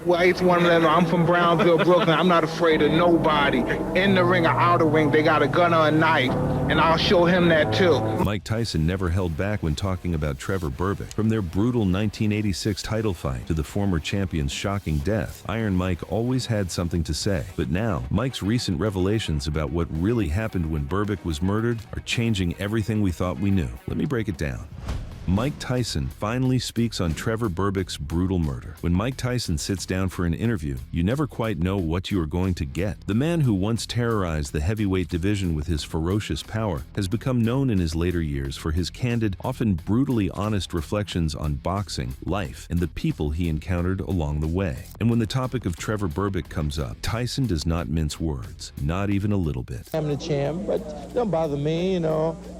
Well, each one of them, I'm from Brownsville, Brooklyn. I'm not afraid of nobody. In the ring or out of the ring, they got a gun or a knife, and I'll show him that too. Mike Tyson never held back when talking about Trevor Berbick. From their brutal 1986 title fight to the former champion's shocking death, Iron Mike always had something to say. But now, Mike's recent revelations about what really happened when Berbick was murdered are changing everything we thought we knew. Let me break it down. Mike Tyson finally speaks on Trevor Berbick's brutal murder. When Mike Tyson sits down for an interview, you never quite know what you are going to get. The man who once terrorized the heavyweight division with his ferocious power has become known in his later years for his candid, often brutally honest reflections on boxing, life, and the people he encountered along the way. And when the topic of Trevor Berbick comes up, Tyson does not mince words, not even a little bit. I'm the champ, but don't bother me,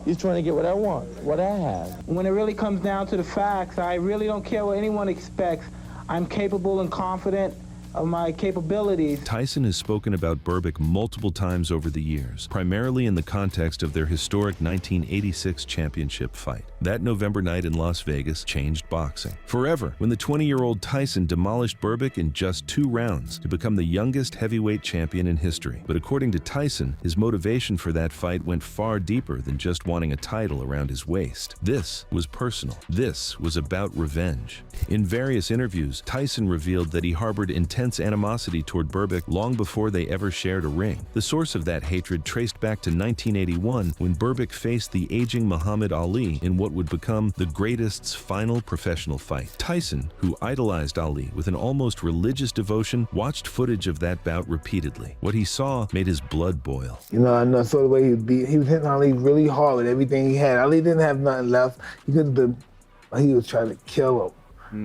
He's trying to get what I want, what I have. When it really comes down to the facts, I really don't care what anyone expects. I'm capable and confident of my capabilities. Tyson has spoken about Berbick multiple times over the years, primarily in the context of their historic 1986 championship fight. That November night in Las Vegas changed boxing forever when the 20-year-old Tyson demolished Berbick in just 2 rounds to become the youngest heavyweight champion in history. But according to Tyson, his motivation for that fight went far deeper than just wanting a title around his waist. This was personal. This was about revenge. In various interviews, Tyson revealed that he harbored intense animosity toward Berbick long before they ever shared a ring. The source of that hatred traced back to 1981 when Berbick faced the aging Muhammad Ali in what would become the greatest's final professional fight. Tyson, who idolized Ali with an almost religious devotion, watched footage of that bout repeatedly. What he saw made his blood boil. I saw the way he was hitting Ali really hard with everything he had. Ali didn't have nothing left. He was trying to kill him.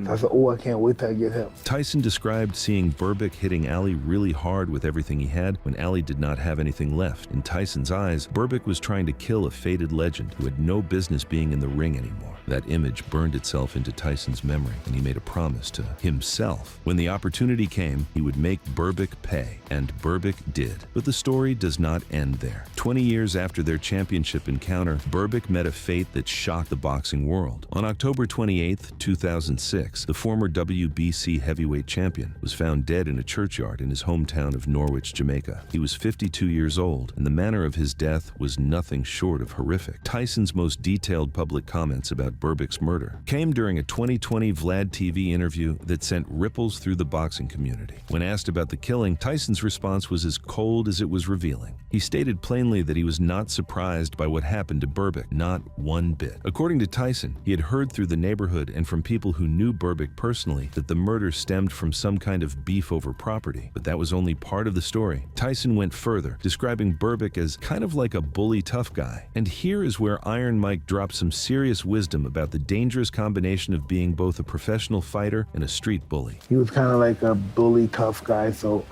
I said, I can't wait till I get him. Tyson described seeing Berbick hitting Ali really hard with everything he had when Ali did not have anything left. In Tyson's eyes, Berbick was trying to kill a faded legend who had no business being in the ring anymore. That image burned itself into Tyson's memory, and he made a promise to himself. When the opportunity came, he would make Berbick pay, and Berbick did. But the story does not end there. 20 years after their championship encounter, Berbick met a fate that shocked the boxing world. On October 28, 2006, the former WBC heavyweight champion was found dead in a churchyard in his hometown of Norwich, Jamaica. He was 52 years old, and the manner of his death was nothing short of horrific. Tyson's most detailed public comments about Berbick's murder came during a 2020 Vlad TV interview that sent ripples through the boxing community. When asked about the killing, Tyson's response was as cold as it was revealing. He stated plainly that he was not surprised by what happened to Berbick, not one bit. According to Tyson, he had heard through the neighborhood and from people who knew Berbick personally that the murder stemmed from some kind of beef over property, but that was only part of the story. Tyson went further, describing Berbick as kind of like a bully tough guy. And here is where Iron Mike dropped some serious wisdom about the dangerous combination of being both a professional fighter and a street bully. He was kind of like a bully tough guy, so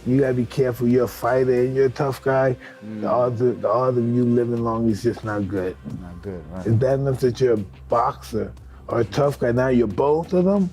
you gotta be careful. You're a fighter and you're a tough guy. The odds of you living long is just not good. Not good, right? It's bad enough that you're a boxer or a tough guy. Now you're both of them.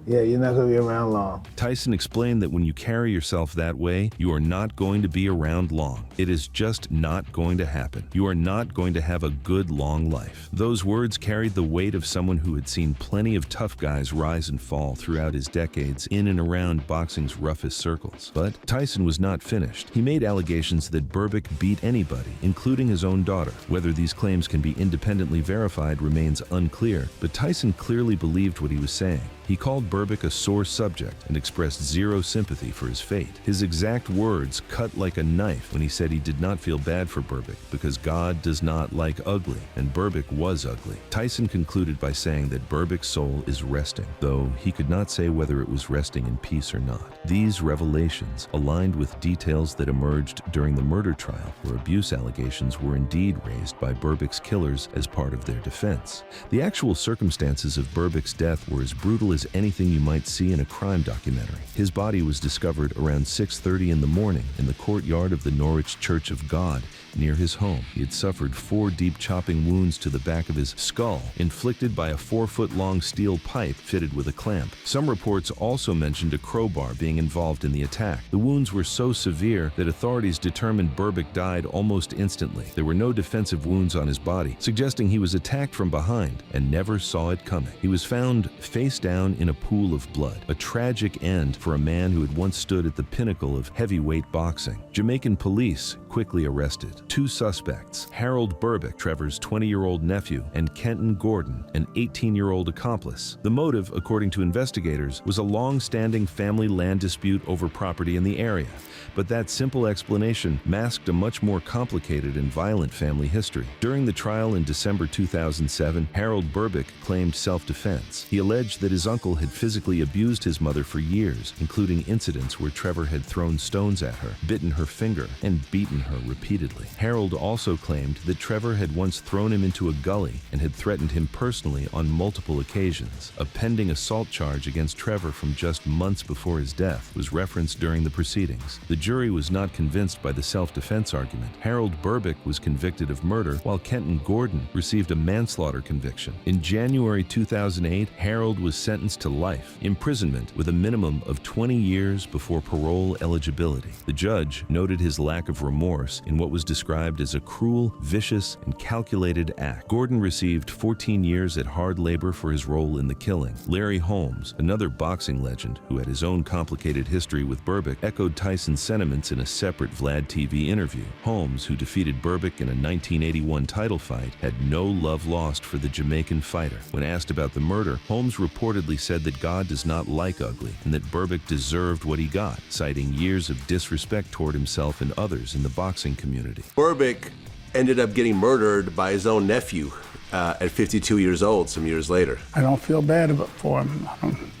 Yeah, you're not gonna be around long. Tyson explained that when you carry yourself that way, you are not going to be around long. It is just not going to happen. You are not going to have a good, long life. Those words carried the weight of someone who had seen plenty of tough guys rise and fall throughout his decades in and around boxing's roughest circles. But Tyson was not finished. He made allegations that Berbick beat anybody, including his own daughter. Whether these claims can be independently verified remains unclear, but Tyson clearly believed what he was saying. He called Berbick a sore subject and expressed zero sympathy for his fate. His exact words cut like a knife when he said he did not feel bad for Berbick because God does not like ugly, and Berbick was ugly. Tyson concluded by saying that Berbick's soul is resting, though he could not say whether it was resting in peace or not. These revelations aligned with details that emerged during the murder trial, where abuse allegations were indeed raised by Berbick's killers as part of their defense. The actual circumstances of Berbick's death were as brutal as anything you might see in a crime documentary. His body was discovered around 6:30 in the morning in the courtyard of the Norwich Church of God near his home. He had suffered 4 deep chopping wounds to the back of his skull, inflicted by a 4-foot-long steel pipe fitted with a clamp. Some reports also mentioned a crowbar being involved in the attack. The wounds were so severe that authorities determined Berbick died almost instantly. There were no defensive wounds on his body, suggesting he was attacked from behind and never saw it coming. He was found face down down in a pool of blood. A tragic end for a man who had once stood at the pinnacle of heavyweight boxing. Jamaican police quickly arrested 2 suspects, Harold Berbick, Trevor's 20-year-old nephew, and Kenton Gordon, an 18-year-old accomplice. The motive, according to investigators, was a long-standing family land dispute over property in the area. But that simple explanation masked a much more complicated and violent family history. During the trial in December 2007, Harold Berbick claimed self-defense. He alleged that his uncle had physically abused his mother for years, including incidents where Trevor had thrown stones at her, bitten her finger, and beaten her repeatedly. Harold also claimed that Trevor had once thrown him into a gully and had threatened him personally on multiple occasions. A pending assault charge against Trevor from just months before his death was referenced during the proceedings. The jury was not convinced by the self-defense argument. Harold Berbick was convicted of murder, while Kenton Gordon received a manslaughter conviction. In January 2008, Harold was sentenced to life imprisonment with a minimum of 20 years before parole eligibility. The judge noted his lack of remorse in what was described as a cruel, vicious, and calculated act. Gordon received 14 years at hard labor for his role in the killing. Larry Holmes, another boxing legend who had his own complicated history with Berbick, echoed Tyson's sentiments in a separate Vlad TV interview. Holmes, who defeated Berbick in a 1981 title fight, had no love lost for the Jamaican fighter. When asked about the murder, Holmes reportedly said that God does not like ugly and that Berbick deserved what he got, citing years of disrespect toward himself and others in the boxing community. Berbick ended up getting murdered by his own nephew at 52 years old some years later. I don't feel bad for him.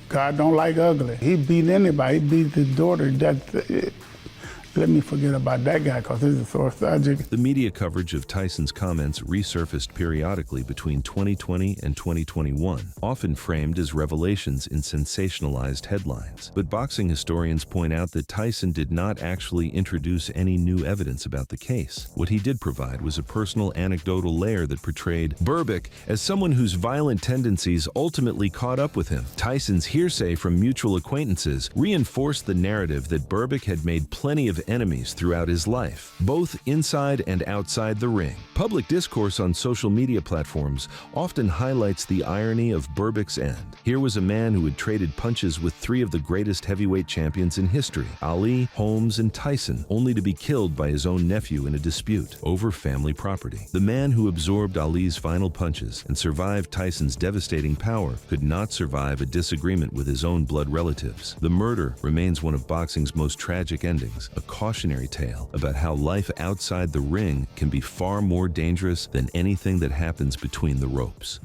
God don't like ugly. He beat anybody. He beat his daughter. Let me forget about that guy because this is so tragic. The media coverage of Tyson's comments resurfaced periodically between 2020 and 2021, often framed as revelations in sensationalized headlines. But boxing historians point out that Tyson did not actually introduce any new evidence about the case. What he did provide was a personal anecdotal layer that portrayed Berbick as someone whose violent tendencies ultimately caught up with him. Tyson's hearsay from mutual acquaintances reinforced the narrative that Berbick had made plenty of enemies throughout his life, both inside and outside the ring. Public discourse on social media platforms often highlights the irony of Berbick's end. Here was a man who had traded punches with 3 of the greatest heavyweight champions in history, Ali, Holmes, and Tyson, only to be killed by his own nephew in a dispute over family property. The man who absorbed Ali's final punches and survived Tyson's devastating power could not survive a disagreement with his own blood relatives. The murder remains one of boxing's most tragic endings, a cautionary tale about how life outside the ring can be far more dangerous than anything that happens between the ropes.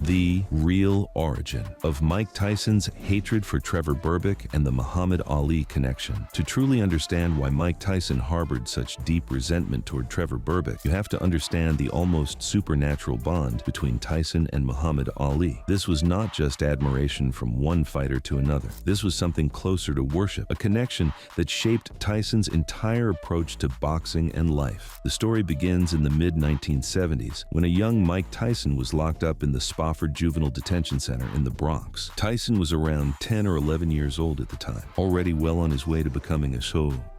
The real origin of Mike Tyson's hatred for Trevor Berbick and the Muhammad Ali connection. To truly understand why Mike Tyson harbored such deep resentment toward Trevor Berbick, you have to understand the almost supernatural bond between Tyson and Muhammad Ali. This was not just admiration from one fighter to another. This was something closer to worship, a connection that shaped Tyson's entire approach to boxing and life. The story begins in the mid-1970s when a young Mike Tyson was locked up in the Spofford Juvenile Detention Center in the Bronx. Tyson was around 10 or 11 years old at the time, already well on his way to becoming a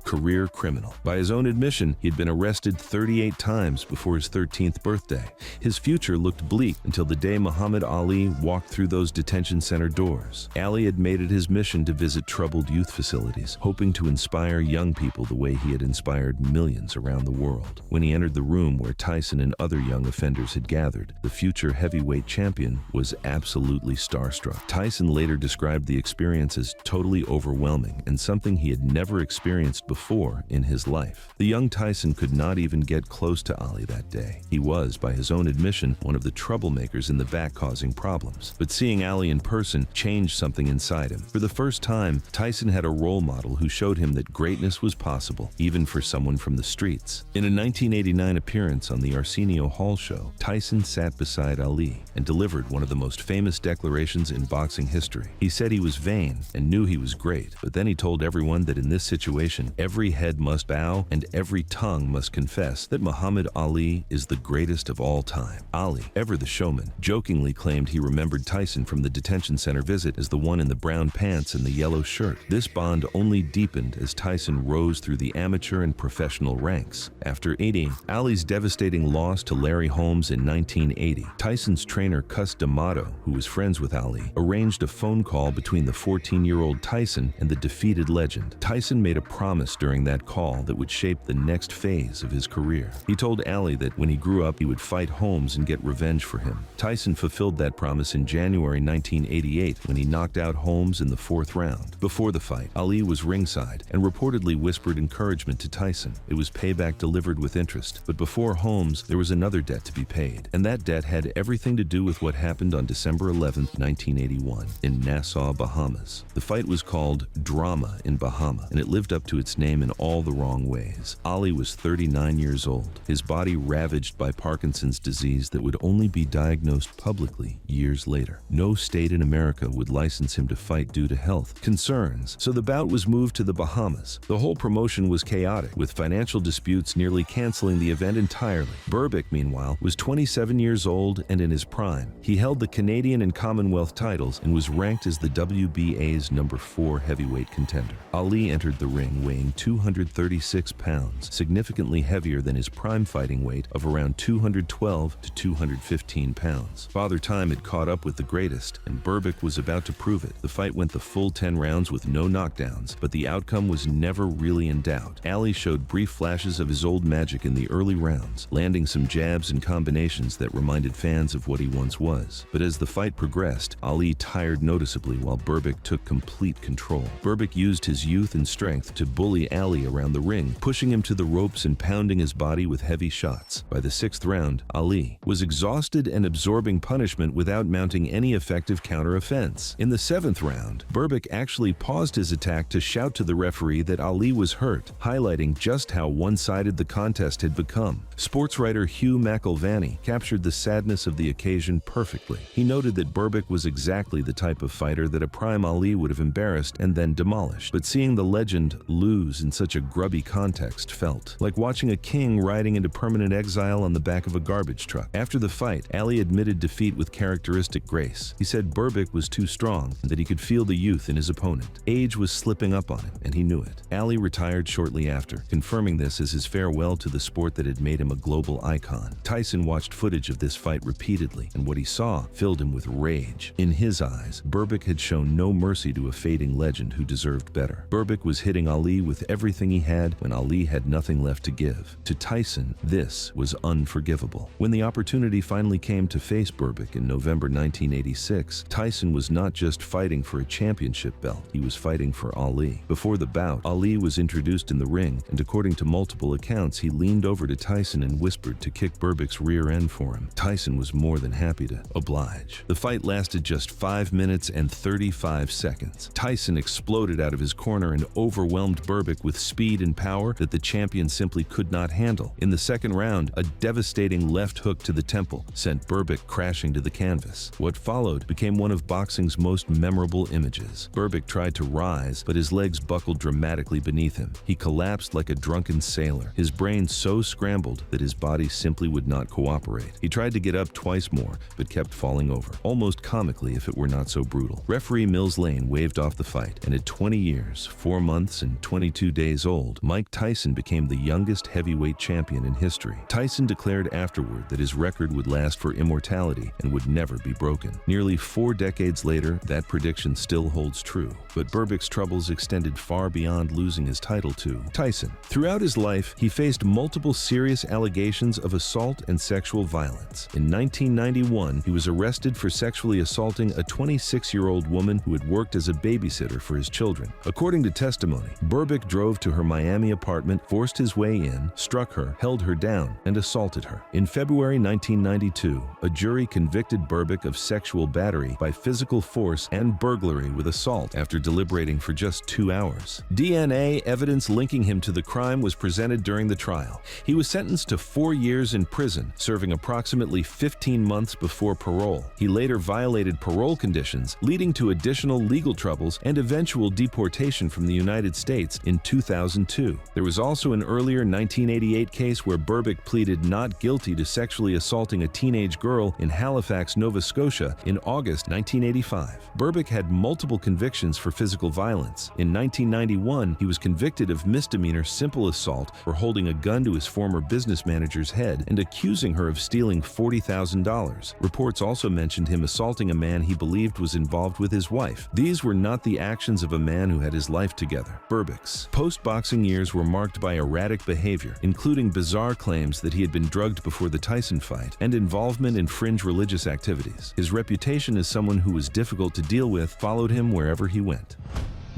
career criminal. By his own admission, he had been arrested 38 times before his 13th birthday. His future looked bleak until the day Muhammad Ali walked through those detention center doors. Ali had made it his mission to visit troubled youth facilities, hoping to inspire young people the way he had inspired millions around the world. When he entered the room where Tyson and other young offenders had gathered, the future heavyweight champion was absolutely starstruck. Tyson later described the experience as totally overwhelming and something he had never experienced before in his life. The young Tyson could not even get close to Ali that day. He was, by his own admission, one of the troublemakers in the back causing problems. But seeing Ali in person changed something inside him. For the first time, Tyson had a role model who showed him that greatness was possible, even for someone from the streets. In a 1989 appearance on the Arsenio Hall show, Tyson sat beside Ali and delivered one of the most famous declarations in boxing history. He said he was vain and knew he was great, but then he told everyone that in this situation, every head must bow and every tongue must confess that Muhammad Ali is the greatest of all time. Ali, ever the showman, jokingly claimed he remembered Tyson from the detention center visit as the one in the brown pants and the yellow shirt. This bond only deepened as Tyson rose through the amateur and professional ranks. After aiding Ali's devastating loss to Larry Holmes in 1980, Tyson's trainer Cus D'Amato, who was friends with Ali, arranged a phone call between the 14-year-old Tyson and the defeated legend. Tyson made a promise during that call that would shape the next phase of his career. He told Ali that when he grew up, he would fight Holmes and get revenge for him. Tyson fulfilled that promise in January 1988 when he knocked out Holmes in the 4th round. Before the fight, Ali was ringside and reportedly whispered encouragement to Tyson. It was payback delivered with interest. But before Holmes, there was another debt to be paid. And that debt had everything to do with what happened on December 11, 1981, in Nassau, Bahamas. The fight was called Drama in Bahama, and it lived up to its name in all the wrong ways. Ali was 39 years old, his body ravaged by Parkinson's disease that would only be diagnosed publicly years later. No state in America would license him to fight due to health concerns, so the bout was moved to the Bahamas. The whole promotion was chaotic, with financial disputes nearly canceling the event entirely. Berbick, meanwhile, was 27 years old and in his prime. He held the Canadian and Commonwealth titles and was ranked as the WBA's number 4 heavyweight contender. Ali entered the ring weighing 236 pounds, significantly heavier than his prime fighting weight of around 212 to 215 pounds. Father Time had caught up with the greatest, and Berbick was about to prove it. The fight went the full 10 rounds with no knockdowns, but the outcome was never really in doubt. Ali showed brief flashes of his old magic in the early rounds, landing some jabs and combinations that reminded fans of what he once was. But as the fight progressed, Ali tired noticeably while Berbick took complete control. Berbick used his youth and strength to bully Ali around the ring, pushing him to the ropes and pounding his body with heavy shots. By the 6th round, Ali was exhausted and absorbing punishment without mounting any effective counter-offense. In the 7th round, Berbick actually paused his attack to shout to the referee that Ali was hurt, highlighting just how one-sided the contest had become. Sports writer Hugh McIlvanney captured the sadness of the occasion perfectly. He noted that Berbick was exactly the type of fighter that a prime Ali would have embarrassed and then demolished. But seeing the legend lose in such a grubby context felt like watching a king riding into permanent exile on the back of a garbage truck. After the fight, Ali admitted defeat with characteristic grace. He said Berbick was too strong and that he could feel the youth in his opponent. Age was slipping up on him, and he knew it. Ali retired shortly after, confirming this as his farewell to the sport that had made him a global icon. Tyson watched footage of this fight repeatedly, and what he saw filled him with rage. In his eyes, Berbick had shown no mercy to a fading legend who deserved better. Berbick was hitting Ali with everything he had when Ali had nothing left to give. To Tyson, this was unforgivable. When the opportunity finally came to face Berbick in November 1986, Tyson was not just fighting for a championship belt, he was fighting for Ali. Before the bout, Ali was introduced in the ring, and according to multiple accounts, he leaned over to Tyson and whispered to kick Berbick's rear end for him. Tyson was more than happy to oblige. The fight lasted just 5 minutes and 35 seconds. Tyson exploded out of his corner and overwhelmed Berbick with speed and power that the champion simply could not handle. In the 2nd round, a devastating left hook to the temple sent Berbick crashing to the canvas. What followed became one of boxing's most memorable images. Berbick tried to rise, but his legs buckled dramatically beneath him. He collapsed like a drunken sailor, his brain so scrambled that his body simply would not cooperate. He tried to get up twice more, but kept falling over, almost comically if it were not so brutal. Referee Mills Lane waved off the fight, and at 20 years, 4 months, and 22 days old, Mike Tyson became the youngest heavyweight champion in history. Tyson declared afterward that his record would last for immortality and would never be broken. Nearly 4 decades later, that prediction still holds true. But Berbick's troubles extended far beyond losing his title to Tyson. Throughout his life, he faced multiple serious allegations of assault and sexual violence. In 1991, he was arrested for sexually assaulting a 26-year-old woman who had worked as a babysitter for his children. According to testimony, Berbick drove to her Miami apartment, forced his way in, struck her, held her down, and assaulted her. In February 1992, a jury convicted Berbick of sexual battery by physical force and burglary with assault after deliberating for just 2 hours. DNA evidence linking him to the crime was presented during the trial. He was sentenced to 4 years in prison, serving approximately 15 months before parole. He later violated parole conditions, leading to additional legal troubles and eventual deportation from the United States in in 2002. There was also an earlier 1988 case where Berbick pleaded not guilty to sexually assaulting a teenage girl in Halifax, Nova Scotia in August 1985. Berbick had multiple convictions for physical violence. In 1991, he was convicted of misdemeanor simple assault for holding a gun to his former business manager's head and accusing her of stealing $40,000. Reports also mentioned him assaulting a man he believed was involved with his wife. These were not the actions of a man who had his life together. Berbick's post-boxing years were marked by erratic behavior, including bizarre claims that he had been drugged before the Tyson fight and involvement in fringe religious activities. His reputation as someone who was difficult to deal with followed him wherever he went.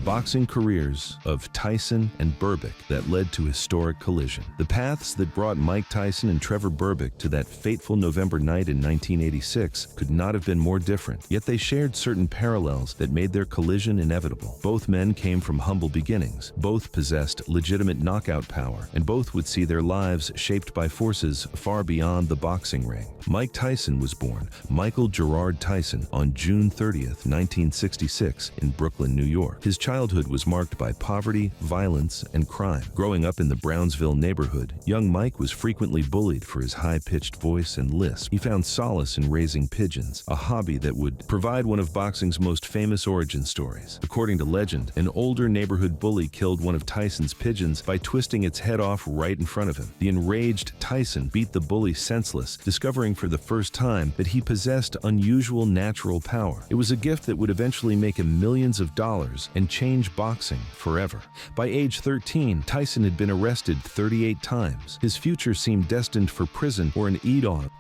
Boxing careers of Tyson and Berbick that led to historic collision. The paths that brought Mike Tyson and Trevor Berbick to that fateful November night in 1986 could not have been more different, yet they shared certain parallels that made their collision inevitable. Both men came from humble beginnings, both possessed legitimate knockout power, and both would see their lives shaped by forces far beyond the boxing ring. Mike Tyson was born Michael Gerard Tyson on June 30th, 1966 in Brooklyn, New York. His childhood was marked by poverty, violence, and crime. Growing up in the Brownsville neighborhood, young Mike was frequently bullied for his high-pitched voice and lisp. He found solace in raising pigeons, a hobby that would provide one of boxing's most famous origin stories. According to legend, an older neighborhood bully killed one of Tyson's pigeons by twisting its head off right in front of him. The enraged Tyson beat the bully senseless, discovering for the first time that he possessed unusual natural power. It was a gift that would eventually make him millions of dollars and change boxing forever. By age 13, Tyson had been arrested 38 times. His future seemed destined for prison or an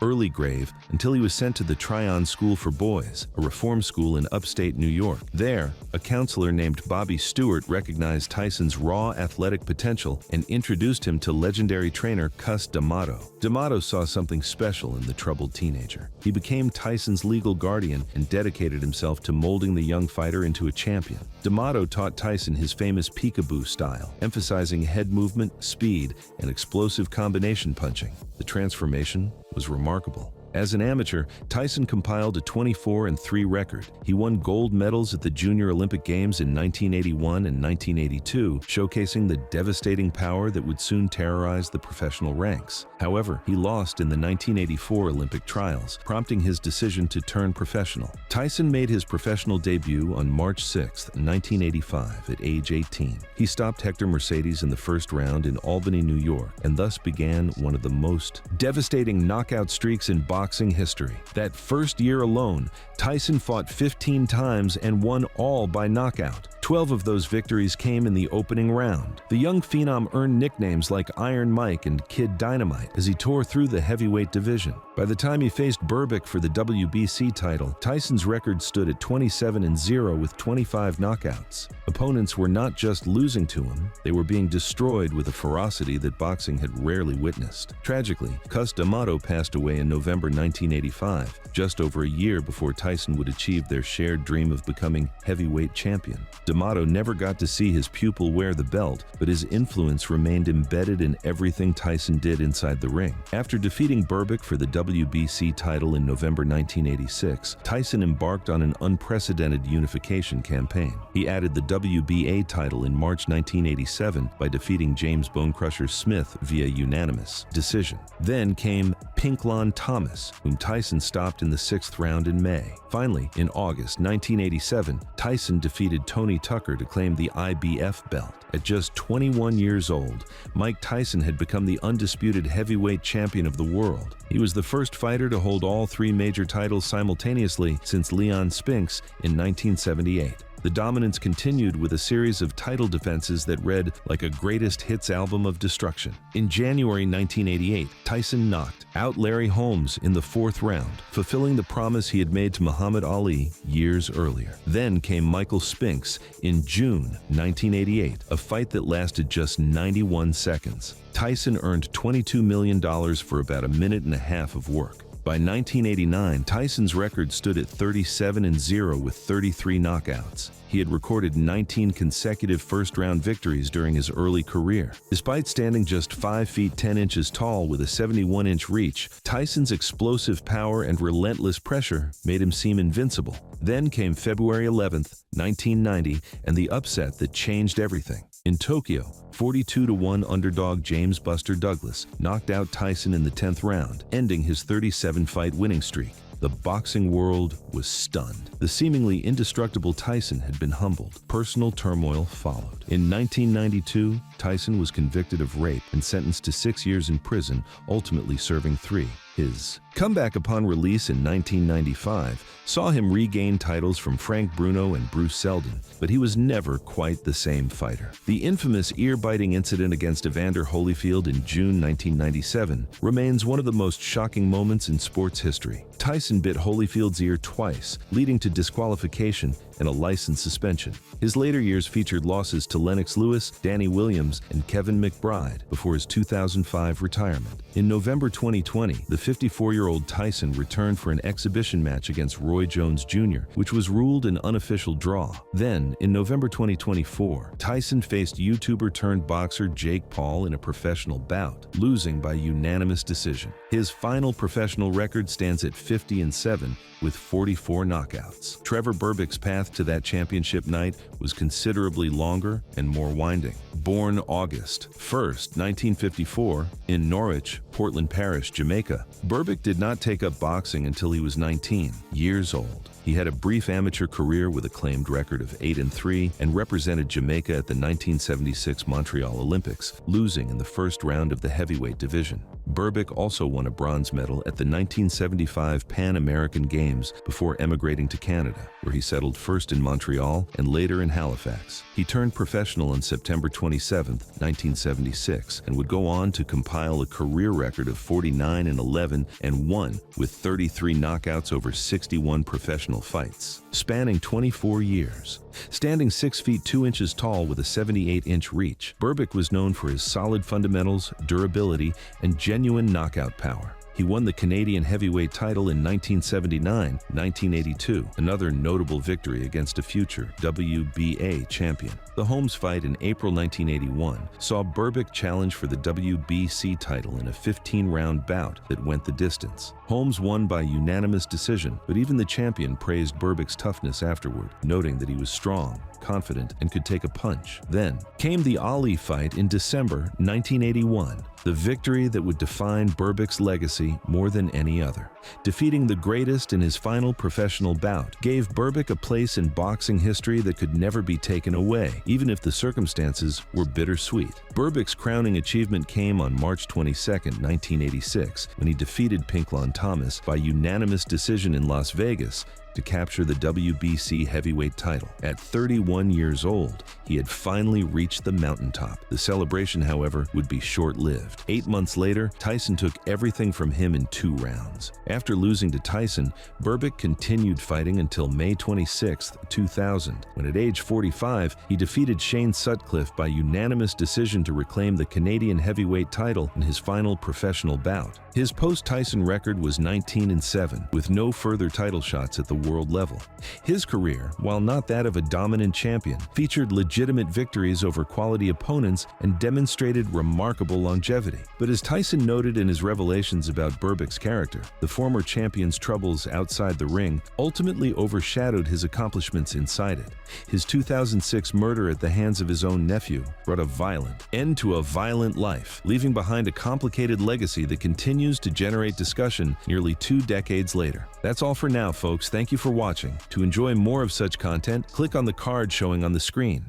early grave until he was sent to the Tryon School for Boys, a reform school in upstate New York. There, a counselor named Bobby Stewart recognized Tyson's raw athletic potential and introduced him to legendary trainer Cus D'Amato. D'Amato saw something special in the troubled teenager. He became Tyson's legal guardian and dedicated himself to molding the young fighter into a champion. D'Amato taught Tyson his famous peekaboo style, emphasizing head movement, speed, and explosive combination punching. The transformation was remarkable. As an amateur, Tyson compiled a 24-3 record. He won gold medals at the Junior Olympic Games in 1981 and 1982, showcasing the devastating power that would soon terrorize the professional ranks. However, he lost in the 1984 Olympic trials, prompting his decision to turn professional. Tyson made his professional debut on March 6, 1985, at age 18. He stopped Hector Mercedes in the first round in Albany, New York, and thus began one of the most devastating knockout streaks in boxing history. That first year alone, Tyson fought 15 times and won all by knockout. 12 of those victories came in the opening round. The young phenom earned nicknames like Iron Mike and Kid Dynamite as he tore through the heavyweight division. By the time he faced Berbick for the WBC title, Tyson's record stood at 27-0 with 25 knockouts. Opponents were not just losing to him, they were being destroyed with a ferocity that boxing had rarely witnessed. Tragically, Cus D'Amato passed away in November 1985, just over a year before Tyson would achieve their shared dream of becoming heavyweight champion. D'Amato never got to see his pupil wear the belt, but his influence remained embedded in everything Tyson did inside the ring. After defeating Berbick for the WBC title in November 1986, Tyson embarked on an unprecedented unification campaign. He added the WBA title in March 1987 by defeating James Bonecrusher Smith via unanimous decision. Then came Pinklon Thomas, whom Tyson stopped in the 6th round in May. Finally, in August 1987, Tyson defeated Tony Tucker to claim the IBF belt. At just 21 years old, Mike Tyson had become the undisputed heavyweight champion of the world. He was the first fighter to hold all 3 major titles simultaneously since Leon Spinks in 1978. The dominance continued with a series of title defenses that read like a greatest hits album of destruction. In January 1988, Tyson knocked out Larry Holmes in the 4th round, fulfilling the promise he had made to Muhammad Ali years earlier. Then came Michael Spinks in June 1988, a fight that lasted just 91 seconds. Tyson earned $22 million for about a minute and a half of work. By 1989, Tyson's record stood at 37-0 with 33 knockouts. He had recorded 19 consecutive first-round victories during his early career. Despite standing just 5 feet 10 inches tall with a 71-inch reach, Tyson's explosive power and relentless pressure made him seem invincible. Then came February 11, 1990, and the upset that changed everything. In Tokyo, 42-1 underdog James Buster Douglas knocked out Tyson in the 10th round, ending his 37-fight winning streak. The boxing world was stunned. The seemingly indestructible Tyson had been humbled. Personal turmoil followed. In 1992, Tyson was convicted of rape and sentenced to 6 years in prison, ultimately serving 3. His comeback upon release in 1995 saw him regain titles from Frank Bruno and Bruce Seldon, but he was never quite the same fighter. The infamous ear-biting incident against Evander Holyfield in June 1997 remains one of the most shocking moments in sports history. Tyson bit Holyfield's ear twice, leading to disqualification and a license suspension. His later years featured losses to Lennox Lewis, Danny Williams, and Kevin McBride before his 2005 retirement. In November 2020, the 54-year-old Tyson returned for an exhibition match against Roy Jones Jr., which was ruled an unofficial draw. Then, in November 2024, Tyson faced YouTuber-turned-boxer Jake Paul in a professional bout, losing by unanimous decision. His final professional record stands at 50-7 with 44 knockouts. Trevor Berbick's path to that championship night was considerably longer and more winding. Born August 1st, 1954, in Norwich, Portland Parish, Jamaica, Berbick did not take up boxing until he was 19 years old. He had a brief amateur career with a claimed record of 8-3 and represented Jamaica at the 1976 Montreal Olympics, losing in the first round of the heavyweight division. Berbick also won a bronze medal at the 1975 Pan American Games before emigrating to Canada, where he settled first in Montreal and later in Halifax. He turned professional on September 27, 1976, and would go on to compile a career record of 49-11 and won with 33 knockouts over 61 professional fights, spanning 24 years. Standing 6 feet 2 inches tall with a 78-inch reach, Berbick was known for his solid fundamentals, durability, and genuine knockout power. He won the Canadian heavyweight title in 1979, 1982, another notable victory against a future WBA champion. The Holmes fight in April 1981 saw Berbick challenge for the WBC title in a 15-round bout that went the distance. Holmes won by unanimous decision, but even the champion praised Berbick's toughness afterward, noting that he was strong, confident, and could take a punch. Then came the Ali fight in December 1981, the victory that would define Berbick's legacy more than any other. Defeating the greatest in his final professional bout gave Berbick a place in boxing history that could never be taken away, even if the circumstances were bittersweet. Berbick's crowning achievement came on March 22, 1986, when he defeated Pinklon Thomas by unanimous decision in Las Vegas to capture the WBC heavyweight title. At 31 years old, he had finally reached the mountaintop. The celebration, however, would be short-lived. 8 months later, Tyson took everything from him in 2 rounds. After losing to Tyson, Berbick continued fighting until May 26, 2000, when at age 45, he defeated Shane Sutcliffe by unanimous decision to reclaim the Canadian heavyweight title in his final professional bout. His post-Tyson record was 19-7, with no further title shots at the world level. His career, while not that of a dominant champion, featured legitimate victories over quality opponents and demonstrated remarkable longevity. But as Tyson noted in his revelations about Berbick's character, the former champion's troubles outside the ring ultimately overshadowed his accomplishments inside it. His 2006 murder at the hands of his own nephew brought a violent end to a violent life, leaving behind a complicated legacy that continues to generate discussion nearly 2 decades later. That's all for now, folks. Thank you for watching. To enjoy more of such content, click on the card showing on the screen.